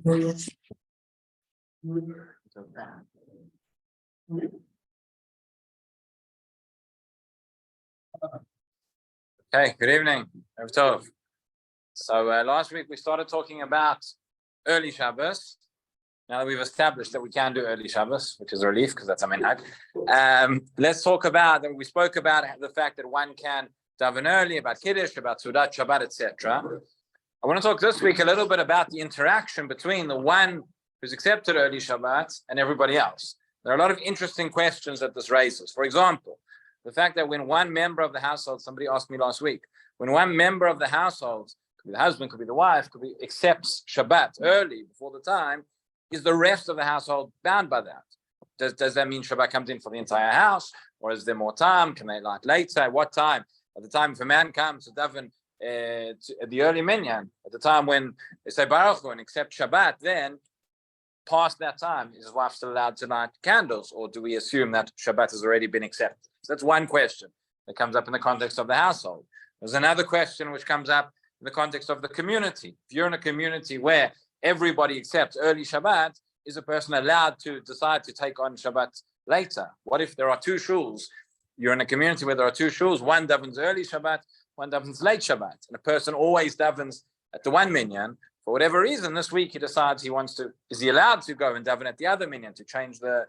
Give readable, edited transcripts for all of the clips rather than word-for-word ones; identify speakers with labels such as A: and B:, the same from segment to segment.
A: Okay, good evening. So last week we started talking about early Shabbos. Now that we've established that we can do early Shabbos, which is a relief because that's a minhag. Let's talk about that. We spoke about the fact that one can daven early, about Kiddush, about Sudat, Shabbat, etc. I want to talk this week a little bit about the interaction between the one who's accepted early Shabbat and everybody else. There are a lot of interesting questions that this raises. For example, the fact that when one member of the household, somebody asked me last week, when one member of the household, could be the husband, could be the wife, accepts Shabbat early before the time, is the rest of the household bound by that? Does that mean Shabbat comes in for the entire house? Or is there more time? Can they like later? What time? At the time if a man comes to daven at the early minyan, at the time when they say Baruch Hu and accept Shabbat, then past that time, is his wife still allowed to light candles? Or do we assume that Shabbat has already been accepted? So that's one question that comes up in the context of the household. There's another question which comes up in the context of the community. If you're in a community where everybody accepts early Shabbat, is a person allowed to decide to take on Shabbat later? What if there are two shuls? You're in a community where there are two shuls, one davens early Shabbat, one davens late Shabbat, and a person always davens at the one minyan. For whatever reason, this week he decides is he allowed to go and daven at the other minyan to change the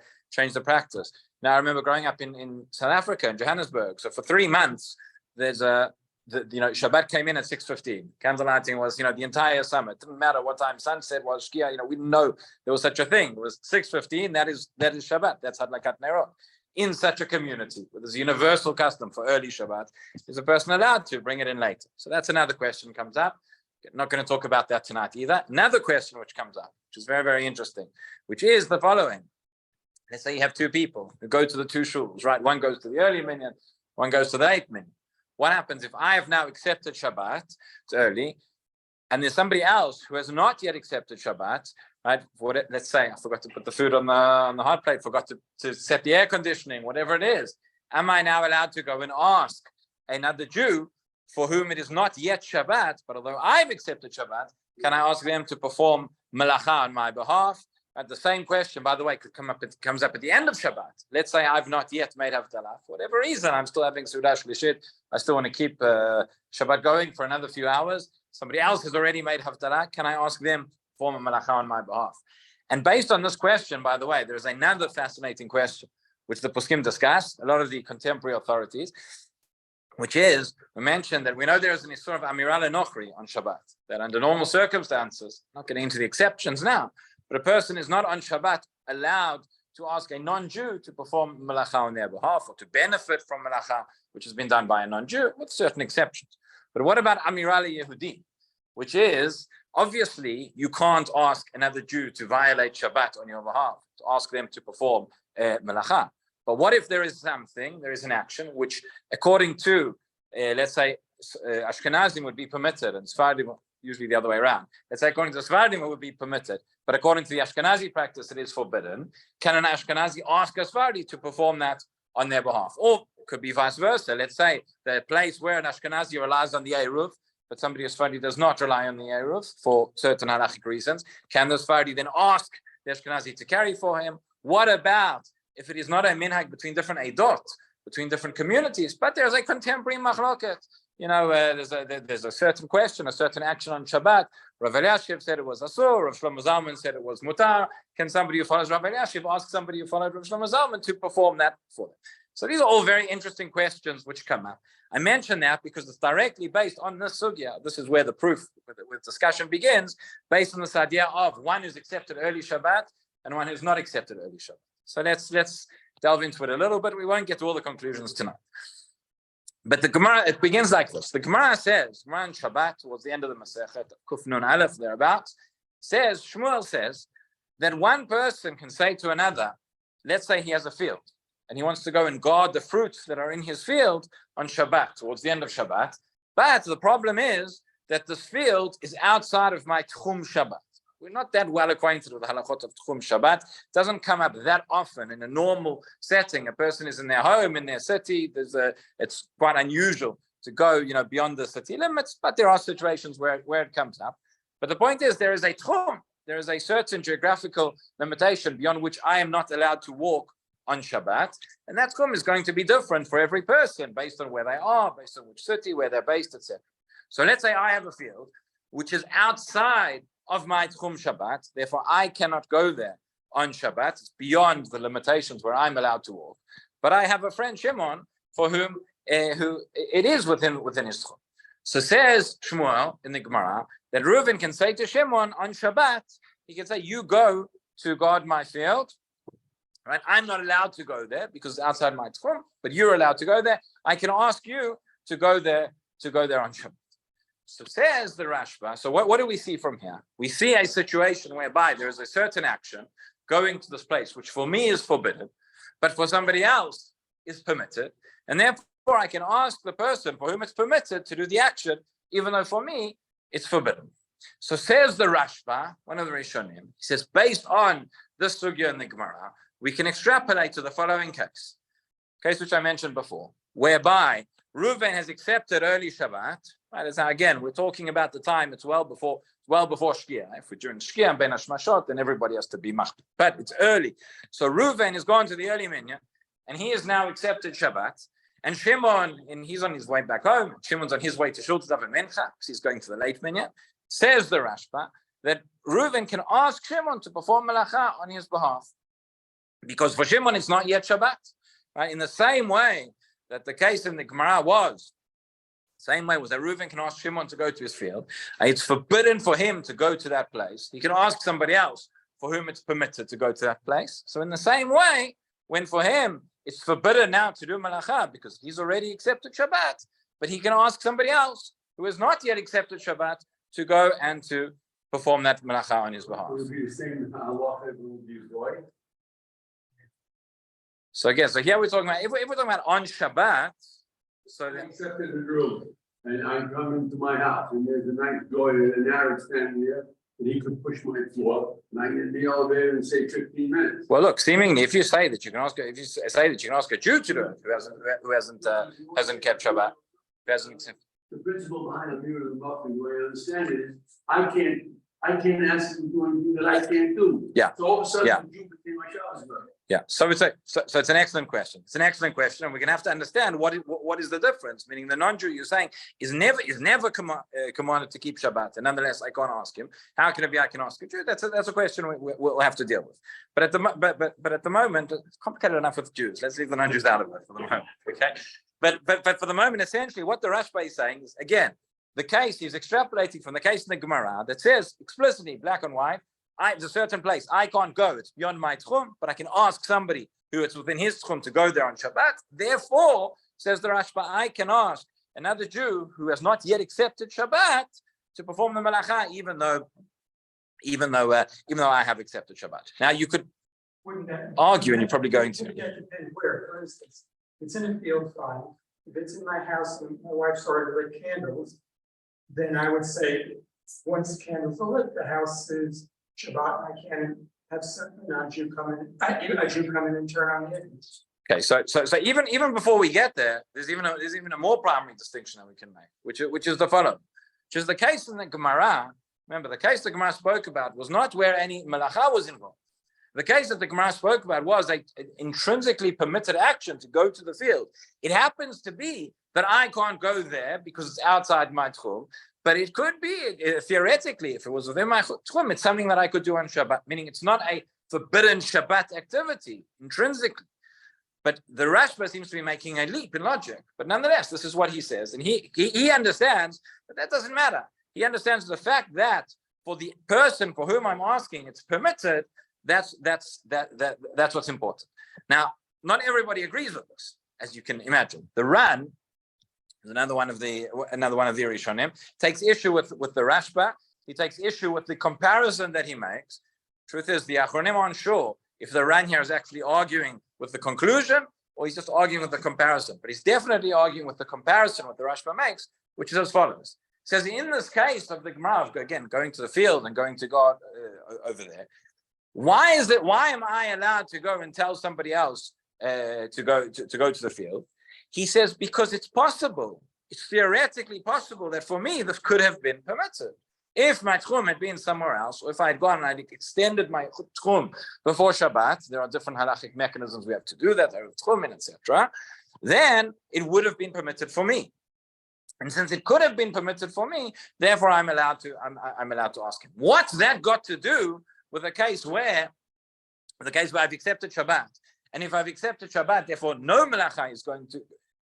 A: practice? Now, I remember growing up in South Africa, in Johannesburg. So for 3 months, Shabbat came in at 6:15. Candle lighting was, the entire summer. It didn't matter what time sunset was, Shkia, we didn't know there was such a thing. It was 6:15. That is Shabbat. That's Hadlakat Nerot. In such a community, where there's a universal custom for early Shabbat, is a person allowed to bring it in later? So that's another question comes up. Not going to talk about that tonight either. Another question which comes up, which is very, very interesting, which is the following. Let's say you have two people who go to the two shuls, right? One goes to the early minyan, one goes to the late minyan. What happens if I have now accepted Shabbat, it's early, and there's somebody else who has not yet accepted Shabbat, right? Let's say I forgot to put the food on the hot plate, forgot to set the air conditioning, whatever it is. Am I now allowed to go and ask another Jew for whom it is not yet Shabbat, but although I've accepted Shabbat, can I ask them to perform Melacha on my behalf? And the same question, by the way, comes up at the end of Shabbat. Let's say I've not yet made Havdalah. For whatever reason, I'm still having Sudah Shlishit. I still want to keep Shabbat going for another few hours. Somebody else has already made Havdalah. Can I ask them to perform a Melacha on my behalf? And based on this question, by the way, there's another fascinating question, which the Poskim discussed, a lot of the contemporary authorities, which is, we mentioned that we know there is an Isur of Amira Lenochri on Shabbat, that under normal circumstances, not getting into the exceptions now, but a person is not on Shabbat allowed to ask a non-Jew to perform Melacha on their behalf or to benefit from Melacha, which has been done by a non-Jew, with certain exceptions. But what about Amira Yehudi, which is, obviously, you can't ask another Jew to violate Shabbat on your behalf, to ask them to perform Melacha. But what if there is an action which, according to, let's say, Ashkenazim would be permitted, and Sephardim usually the other way around. Let's say according to the Sephardim it would be permitted, but according to the Ashkenazi practice it is forbidden. Can an Ashkenazi ask a Sephardi to perform that on their behalf? Or it could be vice versa. Let's say the place where an Ashkenazi relies on the Eruv, but somebody who's Sephardi does not rely on the Eruv for certain halachic reasons. Can the Sephardi then ask the Ashkenazi to carry for him? What about if it is not a minhag between different Eidot, between different communities, but there's a contemporary machloket? There's a certain question, a certain action on Shabbat. Rav Eliashiv said it was Asur. Rav Shlomo Zalman said it was Mutar. Can somebody who follows Rav Eliashiv ask somebody who followed Rav Shlomo Zalman to perform that for them? So these are all very interesting questions which come up. I mention that because it's directly based on this sugya. This is where the proof, with discussion begins, based on this idea of one who's accepted early Shabbat and one who's not accepted early Shabbat. So let's delve into it a little bit. We won't get to all the conclusions tonight. But the Gemara, it begins like this. The Gemara says, Gemara on Shabbat, towards the end of the Masechet, Kuf Nun Aleph, thereabouts, Shmuel says, that one person can say to another, let's say he has a field, and he wants to go and guard the fruits that are in his field on Shabbat, towards the end of Shabbat. But the problem is that this field is outside of my Tchum Shabbat. We're not that well acquainted with the halachot of Tchum Shabbat. It doesn't come up that often in a normal setting. A person is in their home, in their city. It's quite unusual to go, beyond the city limits, but there are situations where it comes up. But the point is, there is a Tchum. there is a certain geographical limitation beyond which I am not allowed to walk on Shabbat, and that tchum is going to be different for every person based on where they are, based on which city, where they're based, etc. So let's say I have a field which is outside of my tchum Shabbat, therefore I cannot go there on Shabbat. It's beyond the limitations where I'm allowed to walk. But I have a friend Shimon for whom who it is within his tchum. So says Shmuel in the Gemara that Reuven can say to Shimon on Shabbat, he can say, "You go to guard my field, right? I'm not allowed to go there because it's outside my tchum, but you're allowed to go there. I can ask you to go there on Shabbat." So says the Rashba. So what do we see from here? We see a situation whereby there is a certain action going to this place, which for me is forbidden, but for somebody else is permitted, and therefore I can ask the person for whom it's permitted to do the action, even though for me it's forbidden. So says the Rashba, one of the Rishonim, he says, based on this sugya in the Gemara, we can extrapolate to the following case which I mentioned before, whereby Reuven has accepted early Shabbat. Right? Now again, we're talking about the time; it's well before Shkia. If we're during Shkia and Ben Hashmashot, then everybody has to be machbid. But it's early, so Reuven has gone to the early minyan, and he has now accepted Shabbat. And Shimon, and he's on his way back home. Shimon's on his way to Shiur to daven Mincha because he's going to the late minyan. Says the Rashba that Reuven can ask Shimon to perform Melacha on his behalf, because for Shimon it's not yet Shabbat. Right? In the same way that the case in the Gemara was that Reuven can ask Shimon to go to his field. It's forbidden for him to go to that place. He can ask somebody else for whom it's permitted to go to that place. So in the same way, when for him it's forbidden now to do Melacha because he's already accepted Shabbat, but he can ask somebody else who has not yet accepted Shabbat to go and to perform that Melacha on his behalf.
B: Would it be the same halacha as would be goy?
A: So again, so here we're talking about, if we're talking about on Shabbat, so
B: I accepted the rule, and I come into my house, and there's a nice goy and an Arab standing there, and he could push my floor, and I get in the elevator and say 15 minutes.
A: Well, look, seemingly, if you say that you can ask a Jew to do it, who hasn't kept Shabbat,
B: The principle behind the view of the Muslim, the way I understand it is, I can't ask him to do anything that I can't do.
A: Yeah.
B: So all of a sudden,
A: Yeah.
B: the Jew can take my showers.
A: Yeah, so it's an excellent question. It's an excellent question, and we're going to have to understand what is the difference. Meaning, the non-Jew you're saying is never commanded to keep Shabbat, and nonetheless I can't ask him. How can it be I can ask a Jew? That's a question we'll have to deal with. But at the moment, it's complicated enough with Jews. Let's leave the non-Jews out of it for the moment. Okay, but for the moment, essentially, what the Rashba is saying is, again, the case he's extrapolating from the case in the Gemara that says explicitly, black and white, there's a certain place I can't go. It's beyond my tchum, but I can ask somebody who it's within his tchum to go there on Shabbat. Therefore, says the Rashba, I can ask another Jew who has not yet accepted Shabbat to perform the Melacha, even though I have accepted Shabbat. Now you could argue, and you're probably going to.
C: Where, for instance, it's in a field fine. If it's in my house and my wife started to lit candles, then I would say, once the candles are lit, the house is Shabbat. I can't have a Jew come in and turn on the engines.
A: Okay, so even before we get there, there's even a more primary distinction that we can make, which is the following, which is the case in the Gemara. Remember, the case the Gemara spoke about was not where any Melacha was involved. The case that the Gemara spoke about was an intrinsically permitted action to go to the field. It happens to be that I can't go there because it's outside my tchum, but it could be, theoretically, if it was within my tchum, it's something that I could do on Shabbat, meaning it's not a forbidden Shabbat activity intrinsically. But the Rashba seems to be making a leap in logic. But nonetheless, this is what he says. And he understands that doesn't matter. He understands the fact that for the person for whom I'm asking, it's permitted. That's what's important. Now, not everybody agrees with this, as you can imagine. The Ran is another one of the Rishonim, takes issue with the Rashba. He takes issue with the comparison that he makes. Truth is, the Achronim aren't sure if the Ran here is actually arguing with the conclusion or he's just arguing with the comparison. But he's definitely arguing with the comparison what the Rashba makes, which is as follows. It says, in this case of the Gemara, again, going to the field and going to God over there, why am I allowed to go and tell somebody else to go to the field? He says, because it's possible, it's theoretically possible that for me, this could have been permitted. If my tchum had been somewhere else, or if I had gone and I'd extended my tchum before Shabbat, there are different halachic mechanisms we have to do that, there are tchumin, etc., then it would have been permitted for me. And since it could have been permitted for me, therefore I'm allowed to ask him. What's that got to do with a case where I've accepted Shabbat? And if I've accepted Shabbat, therefore no Melacha is going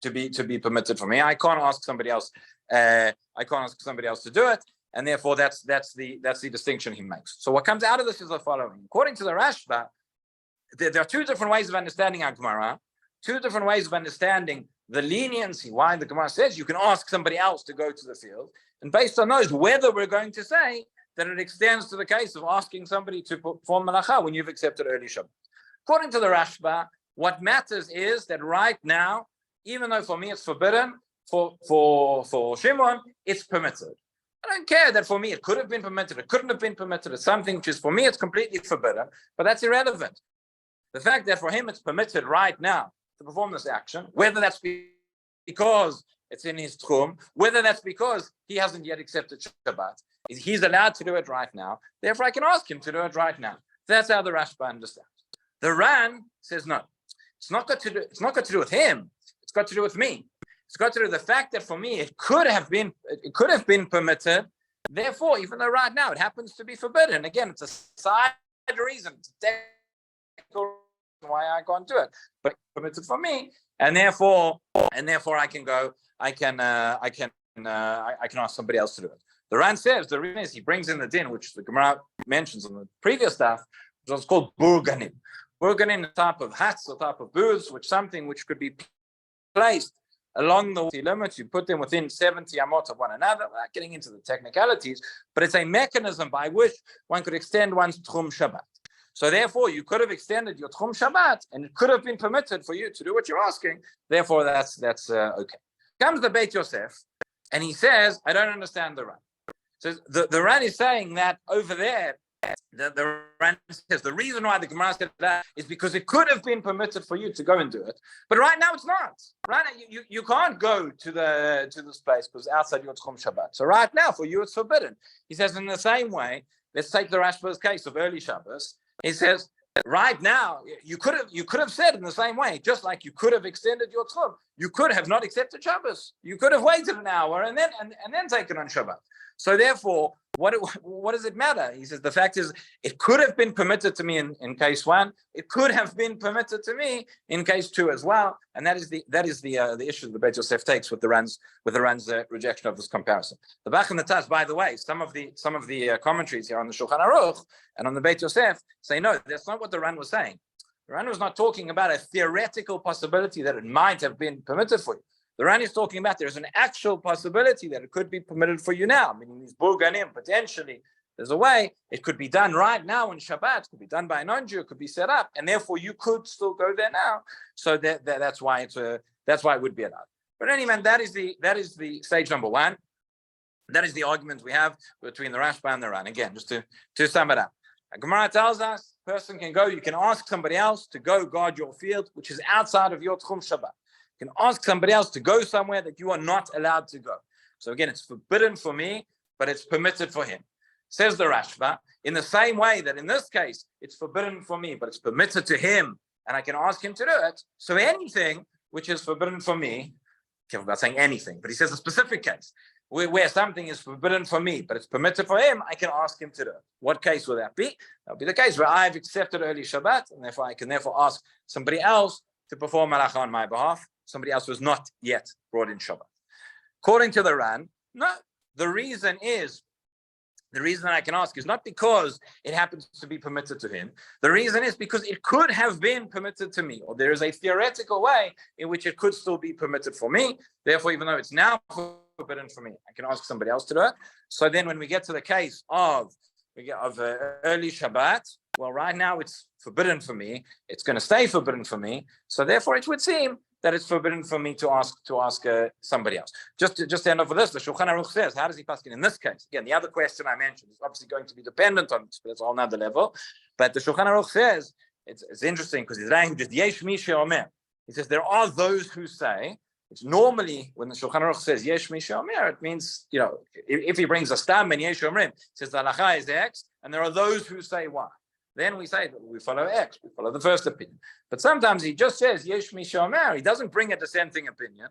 A: to be permitted for me. I can't ask somebody else. I can't ask somebody else to do it, and therefore that's the distinction he makes. So what comes out of this is the following: according to the Rashba, there are two different ways of understanding our Gemara, two different ways of understanding the leniency. Why the Gemara says you can ask somebody else to go to the field, and based on those, whether we're going to say that it extends to the case of asking somebody to perform Melacha when you've accepted early Shabbat. According to the Rashba, what matters is that right now, even though for me it's forbidden, for Shimon, it's permitted. I don't care that for me it could have been permitted, it couldn't have been permitted. It's something which is for me it's completely forbidden, but that's irrelevant. The fact that for him it's permitted right now to perform this action, whether that's because it's in his tchum, whether that's because he hasn't yet accepted Shabbat, he's allowed to do it right now. Therefore, I can ask him to do it right now. That's how the Rashba understands. The Ran says no. It's not got to do with him. It's got to do with me. It's got to do with the fact that for me it could have been permitted. Therefore, even though right now it happens to be forbidden, again, it's a side reason, it's a technical reason why I can't do it, but it's permitted for me, and therefore I can go. I can ask somebody else to do it. The Ran says the reason is he brings in the din, which the Gemara mentions on the previous stuff, which was called burganim. Burganim, a type of hats, a type of booths, which could be placed along the limits. You put them within 70 amot of one another. We're not getting into the technicalities, but it's a mechanism by which one could extend one's tchum Shabbat. So therefore, you could have extended your tchum Shabbat, and it could have been permitted for you to do what you're asking. Therefore, that's okay. Comes the Beit Yosef, and he says, I don't understand the Ran. So the Ran is saying that over there, the Ran says the reason why the Gemara said that is because it could have been permitted for you to go and do it, but right now it's not. Right now you can't go to this place because outside your tchum Shabbat. So right now for you it's forbidden. He says in the same way. Let's take the Rashba's case of early Shabbos. He says right now you could have said in the same way, just like you could have extended your tchum. You could have not accepted Shabbos. You could have waited an hour and then taken on Shabbat. So therefore, what does it matter? He says the fact is it could have been permitted to me in case one. It could have been permitted to me in case two as well. And that is the issue that the Beit Yosef takes with the Ran's rejection of this comparison. The Bach and the Taz, by the way, some of the commentaries here on the Shulchan Aruch and on the Beit Yosef say no, that's not what the Ran was saying. The Ran was not talking about a theoretical possibility that it might have been permitted for you. The Ran is talking about there's an actual possibility that it could be permitted for you now. Meaning these burganim, potentially, there's a way it could be done right now in Shabbat, it could be done by a non-Jew, it could be set up, and therefore you could still go there now. So that's why it would be allowed. But anyway, that is the stage number one. That is the argument we have between the Rashba and the Ran. Again, just to sum it up. Gemara tells us, person can go, you can ask somebody else to go guard your field, which is outside of your tchum Shabbat. You can ask somebody else to go somewhere that you are not allowed to go. So again, it's forbidden for me, but it's permitted for him. Says the Rashba, in the same way that in this case, it's forbidden for me, but it's permitted to him, and I can ask him to do it. So anything which is forbidden for me, careful about saying anything, but he says a specific case, where something is forbidden for me, but it's permitted for him, I can ask him to do it. What case will that be? That'll be the case where I've accepted early Shabbat, and therefore I can ask somebody else to perform Melacha on my behalf. Somebody else was not yet brought in Shabbat. According to the Ran, no. The reason I can ask is not because it happens to be permitted to him. The reason is because it could have been permitted to me, or there is a theoretical way in which it could still be permitted for me. Therefore, even though it's now forbidden for me, I can ask somebody else to do it. So then when we get to the case of early Shabbat, well, right now it's forbidden for me. It's going to stay forbidden for me. So therefore, it would seem that it's forbidden for me to ask somebody else. Just to end off with this, the Shulchan Aruch says, how does he paskin in this case? Again, the other question I mentioned is obviously going to be dependent on this, but it's a whole nother level. But the Shulchan Aruch says, it's interesting because he's writing just Yesh Mi She'omer. He says, there are those who say Which normally, when the Shulchan Aruch says Yesh Mi Sheomer, it means, if he brings a stam and Yesh Omrim, says the halacha is X, and there are those who say Y. Then we say that we follow X, we follow the first opinion. But sometimes he just says Yesh Mi Sheomer, he doesn't bring a dissenting opinion.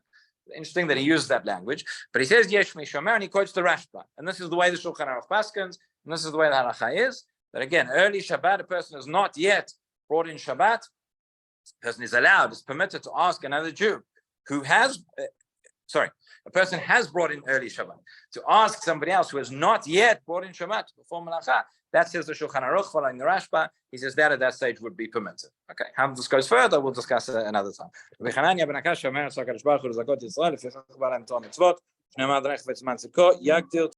A: Interesting that he uses that language, but he says Yesh Mi Sheomer and he quotes the Rashba. And this is the way the Shulchan Aruch paskins, and this is the way the halacha is, that again, early Shabbat, a person is not yet brought in Shabbat, a person is allowed, is permitted to ask another Jew who has, a person has brought in early Shabbat, to ask somebody else who has not yet brought in Shabbat to perform Melacha. That says the Shulchan Aruch following the Rashba. He says that at that stage would be permitted. Okay, how this goes further, we'll discuss it another time. Rabbi Hanania ben Akash, Omer, Tzakar Shbach, Zakot Yisrael, if you think about him, Torah Mitzvot, Shnei Madrech V'Tzman Tziko, Yagdil